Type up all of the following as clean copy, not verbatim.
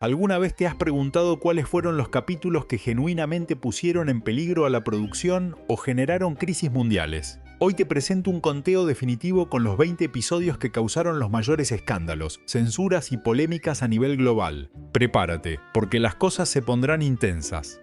¿Alguna vez te has preguntado cuáles fueron los capítulos que genuinamente pusieron en peligro a la producción o generaron crisis mundiales? Hoy te presento un conteo definitivo con los 20 episodios que causaron los mayores escándalos, censuras y polémicas a nivel global. Prepárate, porque las cosas se pondrán intensas.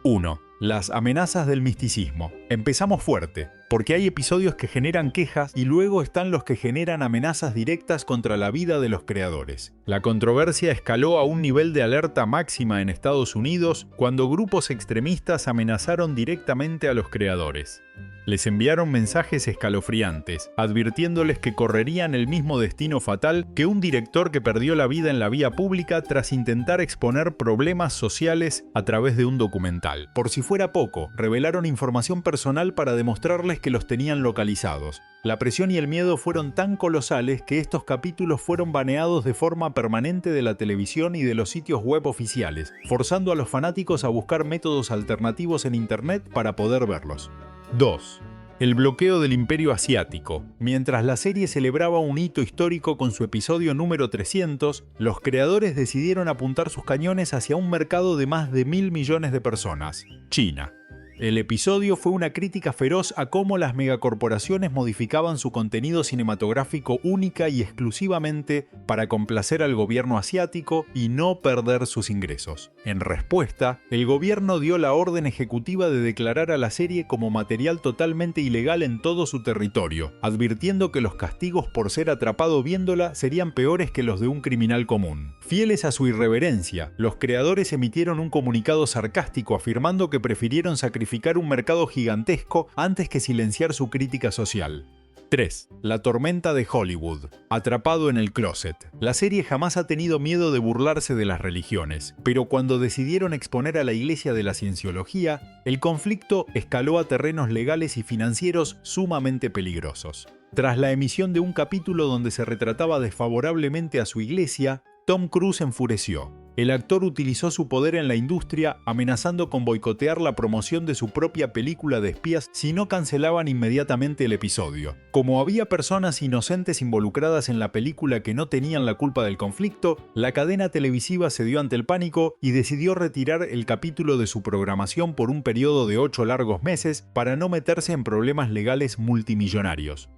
1. Las amenazas del misticismo. Empezamos fuerte, porque hay episodios que generan quejas y luego están los que generan amenazas directas contra la vida de los creadores. La controversia escaló a un nivel de alerta máxima en Estados Unidos cuando grupos extremistas amenazaron directamente a los creadores. Les enviaron mensajes escalofriantes, advirtiéndoles que correrían el mismo destino fatal que un director que perdió la vida en la vía pública tras intentar exponer problemas sociales a través de un documental. Por si fuera poco, revelaron información personal para demostrarles que los tenían localizados. La presión y el miedo fueron tan colosales que estos capítulos fueron baneados de forma permanente de la televisión y de los sitios web oficiales, forzando a los fanáticos a buscar métodos alternativos en internet para poder verlos. 2. El bloqueo del Imperio Asiático. Mientras la serie celebraba un hito histórico con su episodio número 300, los creadores decidieron apuntar sus cañones hacia un mercado de más de 1.000 millones de personas: China. El episodio fue una crítica feroz a cómo las megacorporaciones modificaban su contenido cinematográfico única y exclusivamente para complacer al gobierno asiático y no perder sus ingresos. En respuesta, el gobierno dio la orden ejecutiva de declarar a la serie como material totalmente ilegal en todo su territorio, advirtiendo que los castigos por ser atrapado viéndola serían peores que los de un criminal común. Fieles a su irreverencia, los creadores emitieron un comunicado sarcástico afirmando que prefirieron sacrificar un mercado gigantesco antes que silenciar su crítica social. 3. La tormenta de Hollywood. Atrapado en el closet. La serie jamás ha tenido miedo de burlarse de las religiones, pero cuando decidieron exponer a la Iglesia de la Cienciología, el conflicto escaló a terrenos legales y financieros sumamente peligrosos. Tras la emisión de un capítulo donde se retrataba desfavorablemente a su iglesia, Tom Cruise enfureció. El actor utilizó su poder en la industria, amenazando con boicotear la promoción de su propia película de espías si no cancelaban inmediatamente el episodio. Como había personas inocentes involucradas en la película que no tenían la culpa del conflicto, la cadena televisiva cedió ante el pánico y decidió retirar el capítulo de su programación por un periodo de 8 largos meses para no meterse en problemas legales multimillonarios.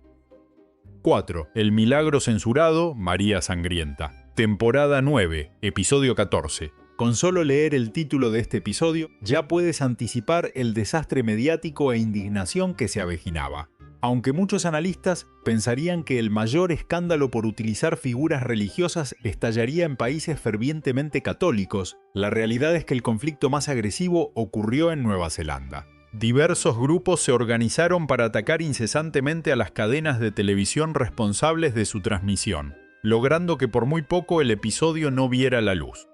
4. El milagro censurado, María Sangrienta. Temporada 9, episodio 14. Con solo leer el título de este episodio, ya puedes anticipar el desastre mediático e indignación que se avecinaba. Aunque muchos analistas pensarían que el mayor escándalo por utilizar figuras religiosas estallaría en países fervientemente católicos, la realidad es que el conflicto más agresivo ocurrió en Nueva Zelanda. Diversos grupos se organizaron para atacar incesantemente a las cadenas de televisión responsables de su transmisión, logrando que por muy poco el episodio no viera la luz.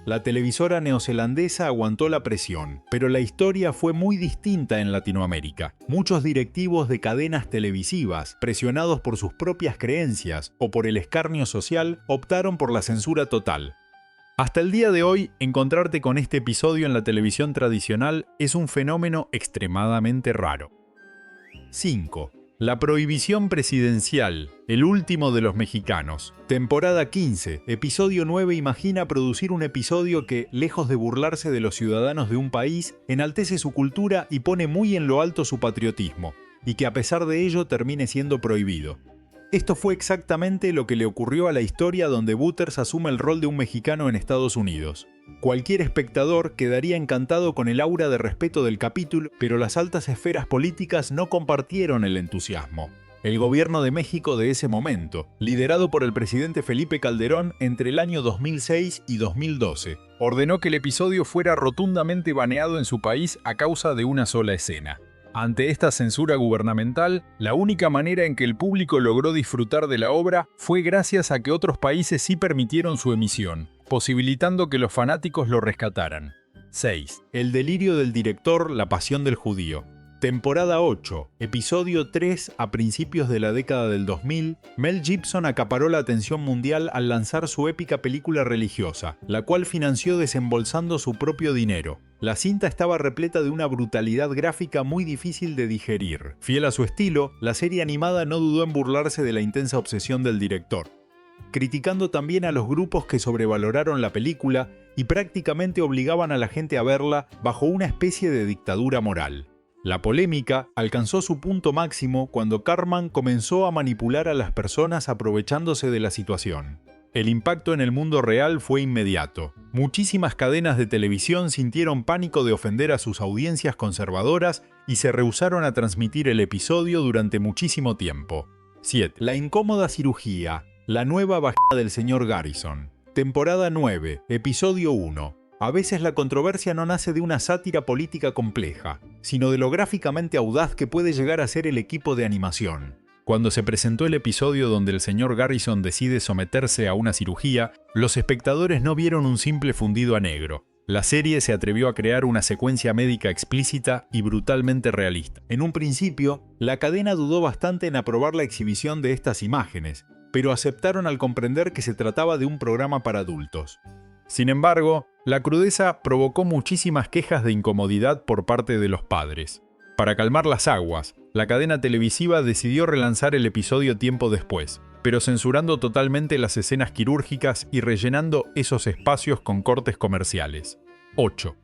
La televisora neozelandesa aguantó la presión, pero la historia fue muy distinta en Latinoamérica. Muchos directivos de cadenas televisivas, presionados por sus propias creencias o por el escarnio social, optaron por la censura total. Hasta el día de hoy, encontrarte con este episodio en la televisión tradicional es un fenómeno extremadamente raro. 5. La prohibición presidencial, el último de los mexicanos. Temporada 15, episodio 9 imagina producir un episodio que, lejos de burlarse de los ciudadanos de un país, enaltece su cultura y pone muy en lo alto su patriotismo, y que a pesar de ello termine siendo prohibido. Esto fue exactamente lo que le ocurrió a la historia donde Butters asume el rol de un mexicano en Estados Unidos. Cualquier espectador quedaría encantado con el aura de respeto del capítulo, pero las altas esferas políticas no compartieron el entusiasmo. El gobierno de México de ese momento, liderado por el presidente Felipe Calderón entre el año 2006 y 2012, ordenó que el episodio fuera rotundamente baneado en su país a causa de una sola escena. Ante esta censura gubernamental, la única manera en que el público logró disfrutar de la obra fue gracias a que otros países sí permitieron su emisión, posibilitando que los fanáticos lo rescataran. 6. El delirio del director, la pasión del judío. Temporada 8, episodio 3. A principios de la década del 2000, Mel Gibson acaparó la atención mundial al lanzar su épica película religiosa, la cual financió desembolsando su propio dinero. La cinta estaba repleta de una brutalidad gráfica muy difícil de digerir. Fiel a su estilo, la serie animada no dudó en burlarse de la intensa obsesión del director. criticando también a los grupos que sobrevaloraron la película y prácticamente obligaban a la gente a verla bajo una especie de dictadura moral. La polémica alcanzó su punto máximo cuando Cartman comenzó a manipular a las personas aprovechándose de la situación. El impacto en el mundo real fue inmediato. Muchísimas cadenas de televisión sintieron pánico de ofender a sus audiencias conservadoras y se rehusaron a transmitir el episodio durante muchísimo tiempo. 7. La incómoda cirugía. La nueva vagina del señor Garrison. Temporada 9, episodio 1. A veces la controversia no nace de una sátira política compleja, sino de lo gráficamente audaz que puede llegar a ser el equipo de animación. Cuando se presentó el episodio donde el señor Garrison decide someterse a una cirugía, los espectadores no vieron un simple fundido a negro. La serie se atrevió a crear una secuencia médica explícita y brutalmente realista. En un principio, la cadena dudó bastante en aprobar la exhibición de estas imágenes, pero aceptaron al comprender que se trataba de un programa para adultos. Sin embargo, la crudeza provocó muchísimas quejas de incomodidad por parte de los padres. Para calmar las aguas, la cadena televisiva decidió relanzar el episodio tiempo después, pero censurando totalmente las escenas quirúrgicas y rellenando esos espacios con cortes comerciales. 8.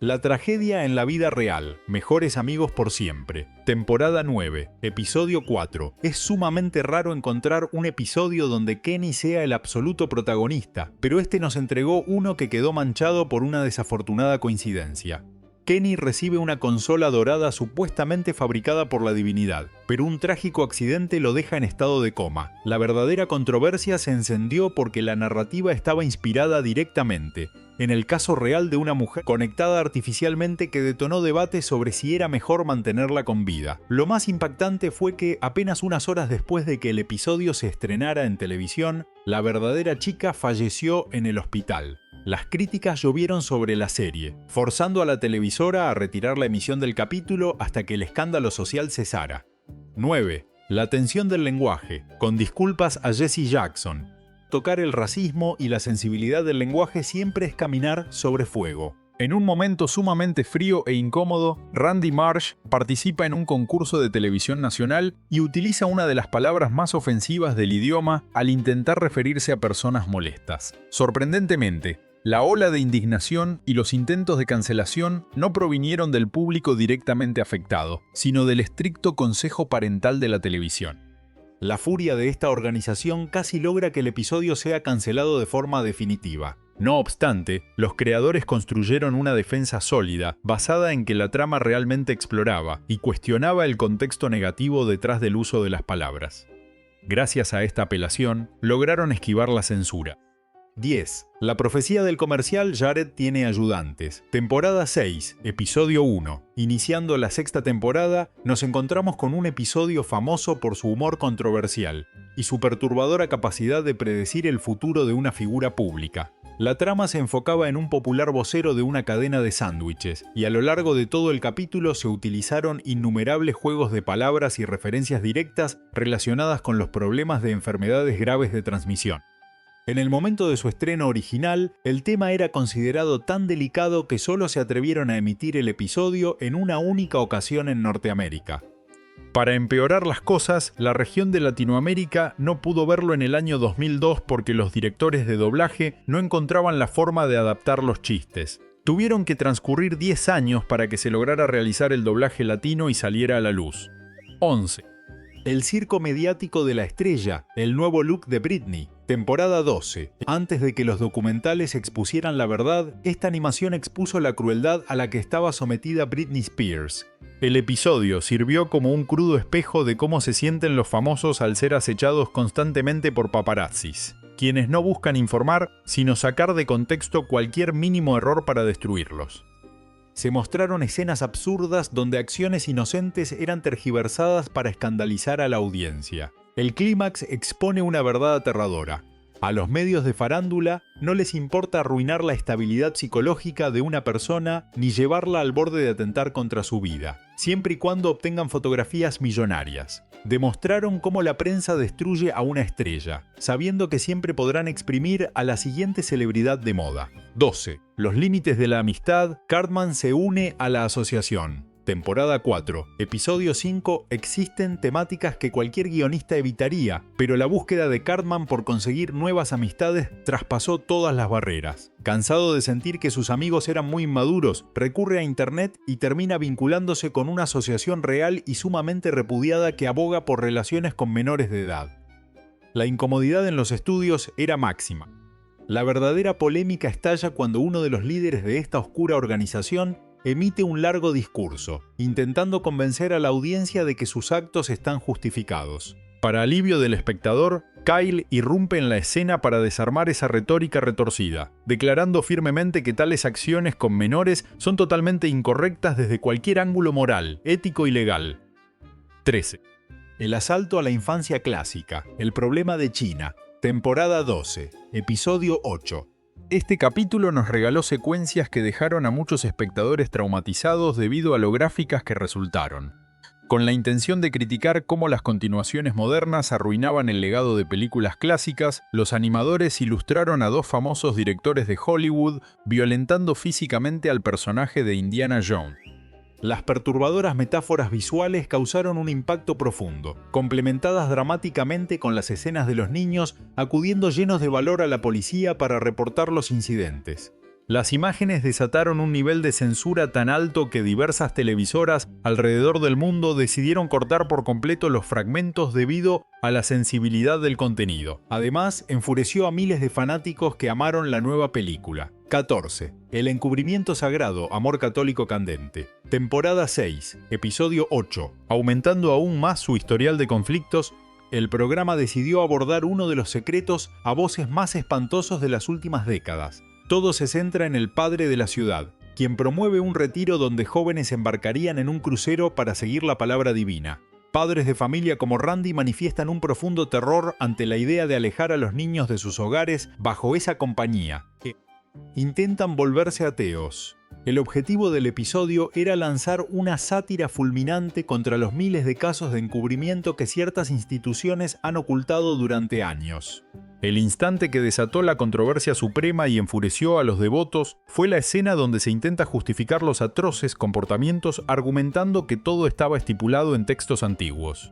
La tragedia en la vida real. Mejores amigos por siempre. Temporada 9, episodio 4. Es sumamente raro encontrar un episodio donde Kenny sea el absoluto protagonista, pero este nos entregó uno que quedó manchado por una desafortunada coincidencia. Kenny recibe una consola dorada supuestamente fabricada por la divinidad, pero un trágico accidente lo deja en estado de coma. La verdadera controversia se encendió porque la narrativa estaba inspirada directamente en el caso real de una mujer conectada artificialmente que detonó debates sobre si era mejor mantenerla con vida. Lo más impactante fue que apenas unas horas después de que el episodio se estrenara en televisión, la verdadera chica falleció en el hospital. Las críticas llovieron sobre la serie, forzando a la televisora a retirar la emisión del capítulo hasta que el escándalo social cesara. 9. La tensión del lenguaje, con disculpas a Jesse Jackson. Tocar el racismo y la sensibilidad del lenguaje siempre es caminar sobre fuego. En un momento sumamente frío e incómodo, Randy Marsh participa en un concurso de televisión nacional y utiliza una de las palabras más ofensivas del idioma al intentar referirse a personas molestas. Sorprendentemente, la ola de indignación y los intentos de cancelación no provinieron del público directamente afectado, sino del estricto consejo parental de la televisión. La furia de esta organización casi logra que el episodio sea cancelado de forma definitiva. No obstante, los creadores construyeron una defensa sólida, basada en que la trama realmente exploraba y cuestionaba el contexto negativo detrás del uso de las palabras. Gracias a esta apelación, lograron esquivar la censura. 10. La profecía del comercial Jared tiene ayudantes. Temporada 6, episodio 1. Iniciando la sexta temporada, nos encontramos con un episodio famoso por su humor controversial y su perturbadora capacidad de predecir el futuro de una figura pública. La trama se enfocaba en un popular vocero de una cadena de sándwiches, y a lo largo de todo el capítulo se utilizaron innumerables juegos de palabras y referencias directas relacionadas con los problemas de enfermedades graves de transmisión. En el momento de su estreno original, el tema era considerado tan delicado que solo se atrevieron a emitir el episodio en una única ocasión en Norteamérica. Para empeorar las cosas, la región de Latinoamérica no pudo verlo en el año 2002 porque los directores de doblaje no encontraban la forma de adaptar los chistes. Tuvieron que transcurrir 10 años para que se lograra realizar el doblaje latino y saliera a la luz. 11. El circo mediático de la estrella, el nuevo look de Britney. Temporada 12. Antes de que los documentales expusieran la verdad, esta animación expuso la crueldad a la que estaba sometida Britney Spears. El episodio sirvió como un crudo espejo de cómo se sienten los famosos al ser acechados constantemente por paparazzis, quienes no buscan informar, sino sacar de contexto cualquier mínimo error para destruirlos. Se mostraron escenas absurdas donde acciones inocentes eran tergiversadas para escandalizar a la audiencia. El clímax expone una verdad aterradora. A los medios de farándula no les importa arruinar la estabilidad psicológica de una persona ni llevarla al borde de atentar contra su vida, siempre y cuando obtengan fotografías millonarias. Demostraron cómo la prensa destruye a una estrella, sabiendo que siempre podrán exprimir a la siguiente celebridad de moda. 12. Los límites de la amistad. Cartman se une a la asociación. Temporada 4, episodio 5, existen temáticas que cualquier guionista evitaría, pero la búsqueda de Cartman por conseguir nuevas amistades traspasó todas las barreras. Cansado de sentir que sus amigos eran muy inmaduros, recurre a internet y termina vinculándose con una asociación real y sumamente repudiada que aboga por relaciones con menores de edad. La incomodidad en los estudios era máxima. La verdadera polémica estalla cuando uno de los líderes de esta oscura organización emite un largo discurso, intentando convencer a la audiencia de que sus actos están justificados. Para alivio del espectador, Kyle irrumpe en la escena para desarmar esa retórica retorcida, declarando firmemente que tales acciones con menores son totalmente incorrectas desde cualquier ángulo moral, ético y legal. 13. El asalto a la infancia clásica, el problema de China, temporada 12, episodio 8. Este capítulo nos regaló secuencias que dejaron a muchos espectadores traumatizados debido a lo gráficas que resultaron. Con la intención de criticar cómo las continuaciones modernas arruinaban el legado de películas clásicas, los animadores ilustraron a dos famosos directores de Hollywood violentando físicamente al personaje de Indiana Jones. Las perturbadoras metáforas visuales causaron un impacto profundo, complementadas dramáticamente con las escenas de los niños acudiendo llenos de valor a la policía para reportar los incidentes. Las imágenes desataron un nivel de censura tan alto que diversas televisoras alrededor del mundo decidieron cortar por completo los fragmentos debido a la sensibilidad del contenido. Además, enfureció a miles de fanáticos que amaron la nueva película. 14. El encubrimiento sagrado, amor católico candente. Temporada 6, episodio 8. Aumentando aún más su historial de conflictos, el programa decidió abordar uno de los secretos a voces más espantosos de las últimas décadas. Todo se centra en el padre de la ciudad, quien promueve un retiro donde jóvenes embarcarían en un crucero para seguir la palabra divina. Padres de familia como Randy manifiestan un profundo terror ante la idea de alejar a los niños de sus hogares bajo esa compañía. Intentan volverse ateos. El objetivo del episodio era lanzar una sátira fulminante contra los miles de casos de encubrimiento que ciertas instituciones han ocultado durante años. El instante que desató la controversia suprema y enfureció a los devotos fue la escena donde se intenta justificar los atroces comportamientos argumentando que todo estaba estipulado en textos antiguos.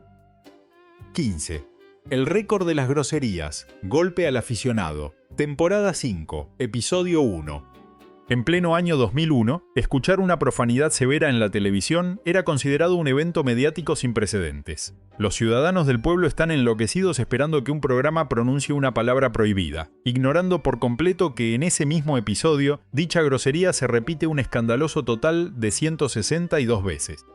15. El récord de las groserías, golpe al aficionado. Temporada 5, episodio 1. En pleno año 2001, escuchar una profanidad severa en la televisión era considerado un evento mediático sin precedentes. Los ciudadanos del pueblo están enloquecidos esperando que un programa pronuncie una palabra prohibida, ignorando por completo que en ese mismo episodio, dicha grosería se repite un escandaloso total de 162 veces.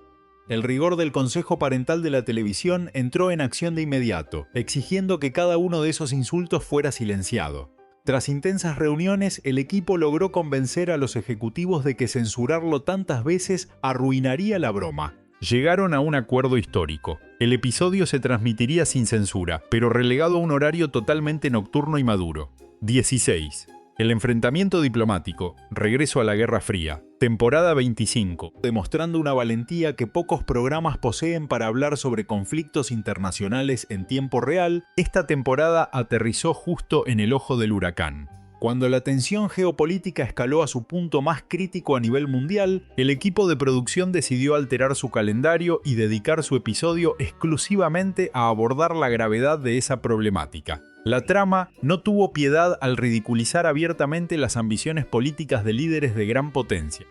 El rigor del Consejo Parental de la Televisión entró en acción de inmediato, exigiendo que cada uno de esos insultos fuera silenciado. Tras intensas reuniones, el equipo logró convencer a los ejecutivos de que censurarlo tantas veces arruinaría la broma. Llegaron a un acuerdo histórico. El episodio se transmitiría sin censura, pero relegado a un horario totalmente nocturno y maduro. 16. El enfrentamiento diplomático, regreso a la Guerra Fría, temporada 25, demostrando una valentía que pocos programas poseen para hablar sobre conflictos internacionales en tiempo real, esta temporada aterrizó justo en el ojo del huracán. Cuando la tensión geopolítica escaló a su punto más crítico a nivel mundial, el equipo de producción decidió alterar su calendario y dedicar su episodio exclusivamente a abordar la gravedad de esa problemática. La trama no tuvo piedad al ridiculizar abiertamente las ambiciones políticas de líderes de gran potencia.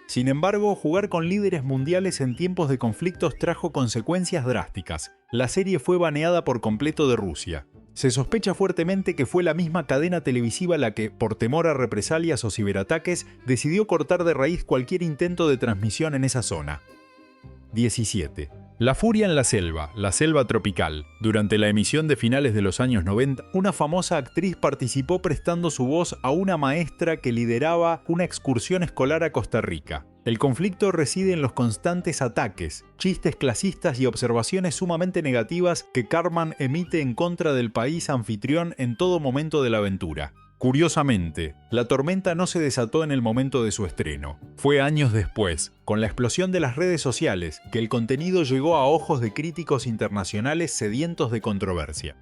Sin embargo, jugar con líderes mundiales en tiempos de conflictos trajo consecuencias drásticas. La serie fue baneada por completo de Rusia. Se sospecha fuertemente que fue la misma cadena televisiva la que, por temor a represalias o ciberataques, decidió cortar de raíz cualquier intento de transmisión en esa zona. 17. La furia en la selva tropical. Durante la emisión de finales de los años 90, una famosa actriz participó prestando su voz a una maestra que lideraba una excursión escolar a Costa Rica. El conflicto reside en los constantes ataques, chistes clasistas y observaciones sumamente negativas que Cartman emite en contra del país anfitrión en todo momento de la aventura. Curiosamente, la tormenta no se desató en el momento de su estreno. Fue años después, con la explosión de las redes sociales, que el contenido llegó a ojos de críticos internacionales sedientos de controversia.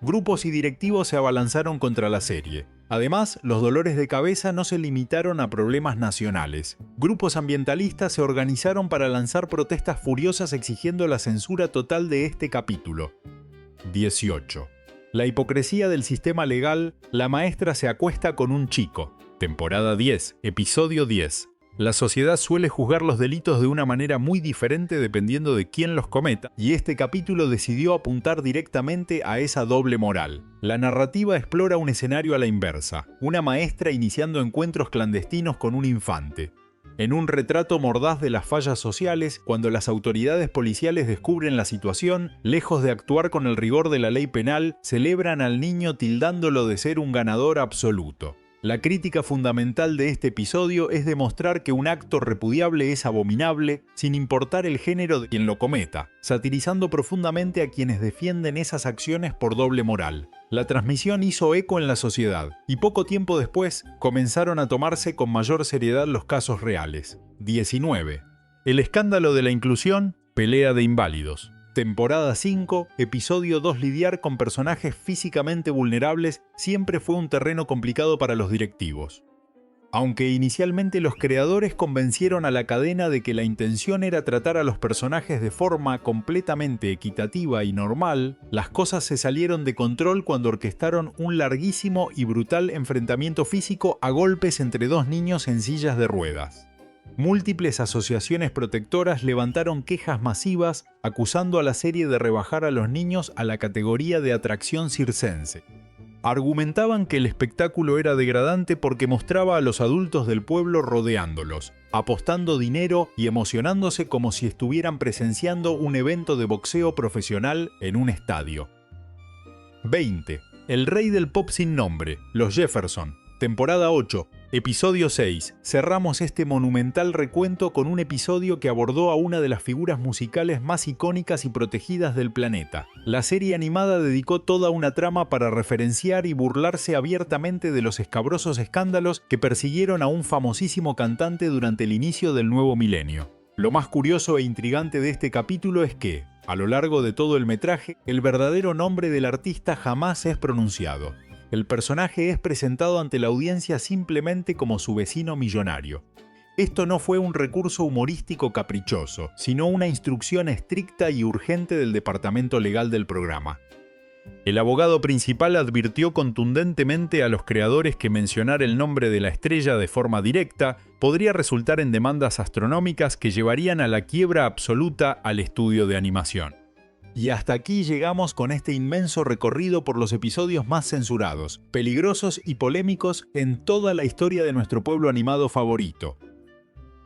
Grupos y directivos se abalanzaron contra la serie. Además, los dolores de cabeza no se limitaron a problemas nacionales. Grupos ambientalistas se organizaron para lanzar protestas furiosas exigiendo la censura total de este capítulo. 18. La hipocresía del sistema legal, la maestra se acuesta con un chico. Temporada 10, episodio 10. La sociedad suele juzgar los delitos de una manera muy diferente dependiendo de quién los cometa, y este capítulo decidió apuntar directamente a esa doble moral. La narrativa explora un escenario a la inversa, una maestra iniciando encuentros clandestinos con un infante. En un retrato mordaz de las fallas sociales, cuando las autoridades policiales descubren la situación, lejos de actuar con el rigor de la ley penal, celebran al niño tildándolo de ser un ganador absoluto. La crítica fundamental de este episodio es demostrar que un acto repudiable es abominable, sin importar el género de quien lo cometa, satirizando profundamente a quienes defienden esas acciones por doble moral. La transmisión hizo eco en la sociedad, y poco tiempo después comenzaron a tomarse con mayor seriedad los casos reales. 19. El escándalo de la inclusión, pelea de inválidos. Temporada 5, episodio 2. Lidiar con personajes físicamente vulnerables siempre fue un terreno complicado para los directivos. Aunque inicialmente los creadores convencieron a la cadena de que la intención era tratar a los personajes de forma completamente equitativa y normal, las cosas se salieron de control cuando orquestaron un larguísimo y brutal enfrentamiento físico a golpes entre dos niños en sillas de ruedas. Múltiples asociaciones protectoras levantaron quejas masivas acusando a la serie de rebajar a los niños a la categoría de atracción circense. Argumentaban que el espectáculo era degradante porque mostraba a los adultos del pueblo rodeándolos, apostando dinero y emocionándose como si estuvieran presenciando un evento de boxeo profesional en un estadio. 20. El rey del pop sin nombre, los Jefferson. Temporada 8, episodio 6. Cerramos este monumental recuento con un episodio que abordó a una de las figuras musicales más icónicas y protegidas del planeta. La serie animada dedicó toda una trama para referenciar y burlarse abiertamente de los escabrosos escándalos que persiguieron a un famosísimo cantante durante el inicio del nuevo milenio. Lo más curioso e intrigante de este capítulo es que, a lo largo de todo el metraje, el verdadero nombre del artista jamás es pronunciado. El personaje es presentado ante la audiencia simplemente como su vecino millonario. Esto no fue un recurso humorístico caprichoso, sino una instrucción estricta y urgente del departamento legal del programa. El abogado principal advirtió contundentemente a los creadores que mencionar el nombre de la estrella de forma directa podría resultar en demandas astronómicas que llevarían a la quiebra absoluta al estudio de animación. Y hasta aquí llegamos con este inmenso recorrido por los episodios más censurados, peligrosos y polémicos en toda la historia de nuestro pueblo animado favorito.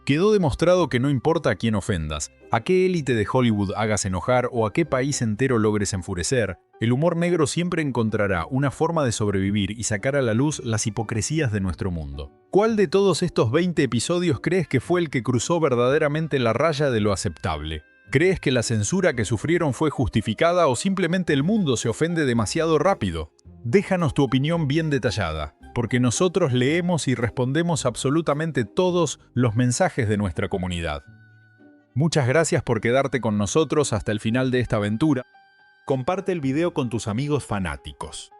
Quedó demostrado que no importa a quién ofendas, a qué élite de Hollywood hagas enojar o a qué país entero logres enfurecer, el humor negro siempre encontrará una forma de sobrevivir y sacar a la luz las hipocresías de nuestro mundo. ¿Cuál de todos estos 20 episodios crees que fue el que cruzó verdaderamente la raya de lo aceptable? ¿Crees que la censura que sufrieron fue justificada o simplemente el mundo se ofende demasiado rápido? Déjanos tu opinión bien detallada, porque nosotros leemos y respondemos absolutamente todos los mensajes de nuestra comunidad. Muchas gracias por quedarte con nosotros hasta el final de esta aventura. Comparte el video con tus amigos fanáticos.